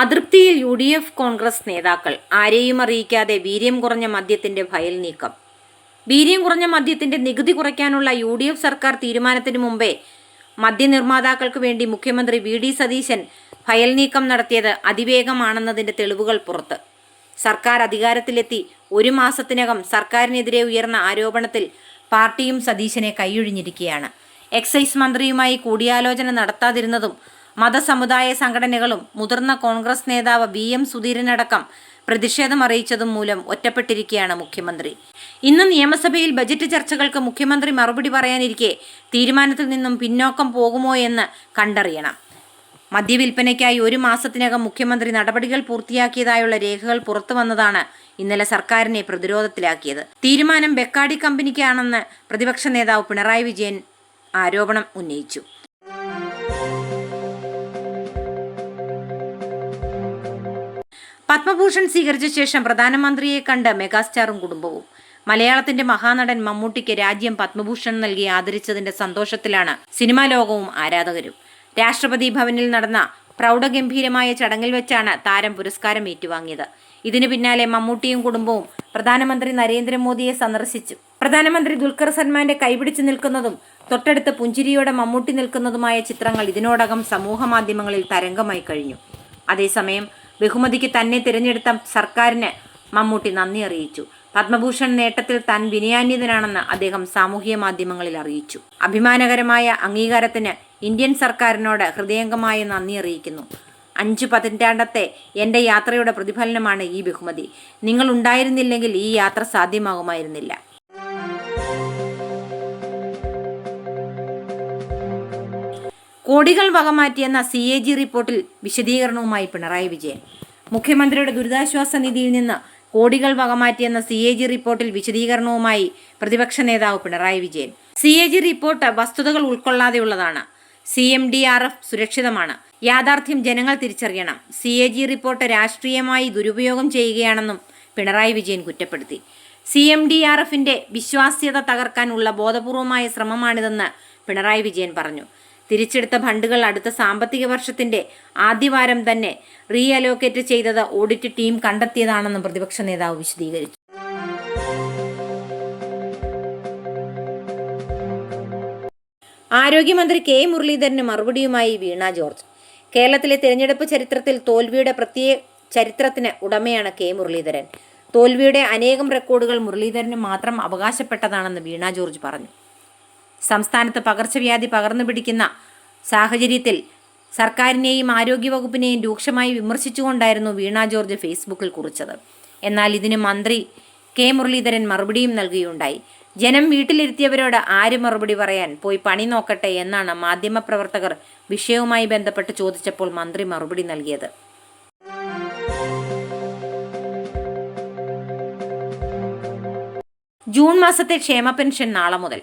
അതൃപ്തിയിൽ UDF Congress നേതാക്കൾ. ആരെയും അറിയിക്കാതെ വീര്യം കുറഞ്ഞ മദ്യത്തിന്റെ ഫയൽ നീക്കം. വീര്യം കുറഞ്ഞ മദ്യത്തിന്റെ നികുതി കുറയ്ക്കാനുള്ള UDF സർക്കാർ തീരുമാനത്തിന് മുമ്പേ മദ്യനിർമ്മാതാക്കൾക്ക് വേണ്ടി മുഖ്യമന്ത്രി VD സതീശൻ ഫയൽ നീക്കം നടത്തിയത് അതിവേഗമാണെന്നതിന്റെ തെളിവുകൾ പുറത്ത്. സർക്കാർ അധികാരത്തിലെത്തി ഒരു മാസത്തിനകം സർക്കാരിനെതിരെ ഉയർന്ന ആരോപണത്തിൽ പാർട്ടിയും സതീശനെ കൈയൊഴിഞ്ഞിരിക്കുകയാണ്. എക്സൈസ് മന്ത്രിയുമായി കൂടിയാലോചന നടത്താതിരുന്നതും മതസമുദായ സംഘടനകളും മുതിർന്ന കോൺഗ്രസ് നേതാവ് VM സുധീരനടക്കം പ്രതിഷേധം അറിയിച്ചതും മൂലം ഒറ്റപ്പെട്ടിരിക്കുകയാണ് മുഖ്യമന്ത്രി. ഇന്ന് നിയമസഭയിൽ ബജറ്റ് ചർച്ചകൾക്ക് മുഖ്യമന്ത്രി മറുപടി പറയാനിരിക്കെ തീരുമാനത്തിൽ നിന്നും പിന്നോക്കം പോകുമോ എന്ന് കണ്ടറിയണം. മദ്യവിൽപ്പനയ്ക്കായി ഒരു മാസത്തിനകം മുഖ്യമന്ത്രി നടപടികൾ പൂർത്തിയാക്കിയതായുള്ള രേഖകൾ പുറത്തു വന്നതാണ് ഇന്നലെ സർക്കാരിനെ പ്രതിരോധത്തിലാക്കിയത്. തീരുമാനം ബെക്കാഡി കമ്പനിക്കാണെന്ന് പ്രതിപക്ഷ നേതാവ് പിണറായി വിജയൻ ആരോപണം ഉന്നയിച്ചു. പത്മഭൂഷൺ സ്വീകരിച്ച ശേഷം പ്രധാനമന്ത്രിയെ കണ്ട് മെഗാസ്റ്റാറും കുടുംബവും. മലയാളത്തിന്റെ മഹാനടൻ മമ്മൂട്ടിക്ക് രാജ്യം പത്മഭൂഷൺ നൽകി ആദരിച്ചതിന്റെ സന്തോഷത്തിലാണ് സിനിമാ ലോകവും ആരാധകരും. രാഷ്ട്രപതി ഭവനിൽ നടന്ന പ്രൗഢഗംഭീരമായ ചടങ്ങിൽ വെച്ചാണ് താരം പുരസ്കാരം ഏറ്റുവാങ്ങിയത്. ഇതിനു പിന്നാലെ മമ്മൂട്ടിയും കുടുംബവും പ്രധാനമന്ത്രി നരേന്ദ്രമോദിയെ സന്ദർശിച്ചു. പ്രധാനമന്ത്രി ദുൽഖർ സൽമാന്റെ കൈപിടിച്ചു നിൽക്കുന്നതും തൊട്ടടുത്ത് പുഞ്ചിരിയോടെ മമ്മൂട്ടി നിൽക്കുന്നതുമായ ചിത്രങ്ങൾ ഇതിനോടകം സമൂഹ മാധ്യമങ്ങളിൽ തരംഗമായി കഴിഞ്ഞു. അതേസമയം ബഹുമതിക്ക് തന്നെ തിരഞ്ഞെടുത്ത സർക്കാരിന് മമ്മൂട്ടി നന്ദി അറിയിച്ചു. പത്മഭൂഷൺ നേട്ടത്തിൽ താൻ വിനയാന്വിതനാണെന്ന് അദ്ദേഹം സാമൂഹിക മാധ്യമങ്ങളിൽ അറിയിച്ചു. അഭിമാനകരമായ അംഗീകാരത്തിന് ഇന്ത്യൻ സർക്കാരിനോട് ഹൃദയംഗമായ നന്ദി അറിയിക്കുന്നു. 5 പതിറ്റാണ്ടത്തെ എൻ്റെ യാത്രയുടെ പ്രതിഫലനമാണ് ഈ ബഹുമതി. നിങ്ങൾ ഉണ്ടായിരുന്നില്ലെങ്കിൽ ഈ യാത്ര സാധ്യമാകുമായിരുന്നില്ല. കോടികൾ വകമാറ്റിയെന്ന CAG റിപ്പോർട്ടിൽ വിശദീകരണവുമായി പിണറായി വിജയൻ. മുഖ്യമന്ത്രിയുടെ ദുരിതാശ്വാസ നിധിയിൽ നിന്ന് കോടികൾ വകമാറ്റിയെന്ന CAG റിപ്പോർട്ടിൽ വിശദീകരണവുമായി പ്രതിപക്ഷ നേതാവ് പിണറായി വിജയൻ. CAG റിപ്പോർട്ട് വസ്തുതകൾ ഉൾക്കൊള്ളാതെയുള്ളതാണ്. CMDRF സുരക്ഷിതമാണ്. യാഥാർത്ഥ്യം ജനങ്ങൾ തിരിച്ചറിയണം. CAG റിപ്പോർട്ട് രാഷ്ട്രീയമായി ദുരുപയോഗം ചെയ്യുകയാണെന്നും പിണറായി വിജയൻ കുറ്റപ്പെടുത്തി. CMDRFന്റെ വിശ്വാസ്യത തകർക്കാനുള്ള ബോധപൂർവമായ ശ്രമമാണിതെന്ന് പിണറായി വിജയൻ പറഞ്ഞു. തിരിച്ചെടുത്ത ഫണ്ടുകൾ അടുത്ത സാമ്പത്തിക വർഷത്തിന്റെ ആദ്യവാരം തന്നെ റീഅലോക്കേറ്റ് ചെയ്തത് ഓഡിറ്റ് ടീം കണ്ടെത്തിയതാണെന്നും പ്രതിപക്ഷ നേതാവ് വിശദീകരിച്ചു. ആരോഗ്യമന്ത്രി K മുരളീധരന് മറുപടിയുമായി വീണ ജോർജ്. കേരളത്തിലെ തിരഞ്ഞെടുപ്പ് ചരിത്രത്തിൽ തോൽവിയുടെ പ്രത്യേക ചരിത്രത്തിന് ഉടമയാണ് K മുരളീധരൻ. തോൽവിയുടെ അനേകം റെക്കോർഡുകൾ മുരളീധരന് മാത്രം അവകാശപ്പെട്ടതാണെന്ന് വീണ ജോർജ് പറഞ്ഞു. സംസ്ഥാനത്ത് പകർച്ചവ്യാധി പകർന്നു പിടിക്കുന്ന സാഹചര്യത്തിൽ സർക്കാരിനെയും ആരോഗ്യവകുപ്പിനെയും രൂക്ഷമായി വിമർശിച്ചുകൊണ്ടായിരുന്നു വീണ ജോർജ് ഫേസ്ബുക്കിൽ കുറിച്ചത്. എന്നാൽ ഇതിന് മന്ത്രി K മുരളീധരൻ മറുപടിയും നൽകുകയുണ്ടായി. ജനം വീട്ടിലിരുത്തിയവരോട് ആര് മറുപടി പറയാൻ, പോയി പണി നോക്കട്ടെ എന്നാണ് മാധ്യമപ്രവർത്തകർ വിഷയവുമായി ബന്ധപ്പെട്ട് ചോദിച്ചപ്പോൾ മന്ത്രി മറുപടി നൽകിയത്. ജൂൺ മാസത്തെ ക്ഷേമ പെൻഷൻ നാളെ മുതൽ.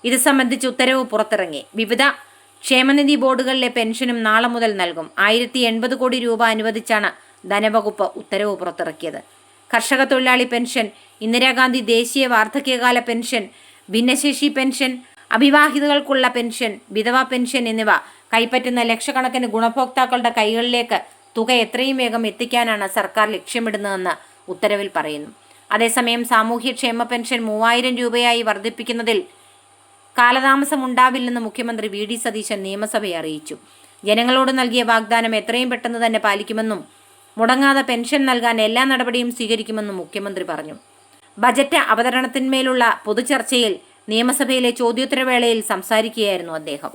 ഇത് സംബന്ധിച്ച് ഉത്തരവ് പുറത്തിറങ്ങി. വിവിധ ക്ഷേമനിധി ബോർഡുകളിലെ പെൻഷനും നാളെ മുതൽ നൽകും. 1080 കോടി രൂപ അനുവദിച്ചാണ് ധനവകുപ്പ് ഉത്തരവ് പുറത്തിറക്കിയത്. കർഷക തൊഴിലാളി പെൻഷൻ, ഇന്ദിരാഗാന്ധി ദേശീയ വാർദ്ധക്യകാല പെൻഷൻ, ഭിന്നശേഷി പെൻഷൻ, അവിവാഹിതകൾക്കുള്ള പെൻഷൻ, വിധവ പെൻഷൻ എന്നിവ കൈപ്പറ്റുന്ന ലക്ഷക്കണക്കിന് ഗുണഭോക്താക്കളുടെ കൈകളിലേക്ക് തുക എത്രയും വേഗം എത്തിക്കാനാണ് സർക്കാർ ലക്ഷ്യമിടുന്നതെന്ന് ഉത്തരവിൽ പറയുന്നു. അതേസമയം സാമൂഹ്യക്ഷേമ പെൻഷൻ 3000 രൂപയായി വർദ്ധിപ്പിക്കുന്നതിൽ കാലതാമസം ഉണ്ടാവില്ലെന്ന് മുഖ്യമന്ത്രി VD സതീശൻ നിയമസഭയെ അറിയിച്ചു. ജനങ്ങളോട് നൽകിയ വാഗ്ദാനം എത്രയും പെട്ടെന്ന് തന്നെ പാലിക്കുമെന്നും മുടങ്ങാതെ പെൻഷൻ നൽകാൻ എല്ലാ നടപടിയും സ്വീകരിക്കുമെന്നും മുഖ്യമന്ത്രി പറഞ്ഞു. ബജറ്റ് അവതരണത്തിന്മേലുള്ള പൊതുചർച്ചയിൽ നിയമസഭയിലെ ചോദ്യോത്തരവേളയിൽ സംസാരിക്കുകയായിരുന്നു അദ്ദേഹം.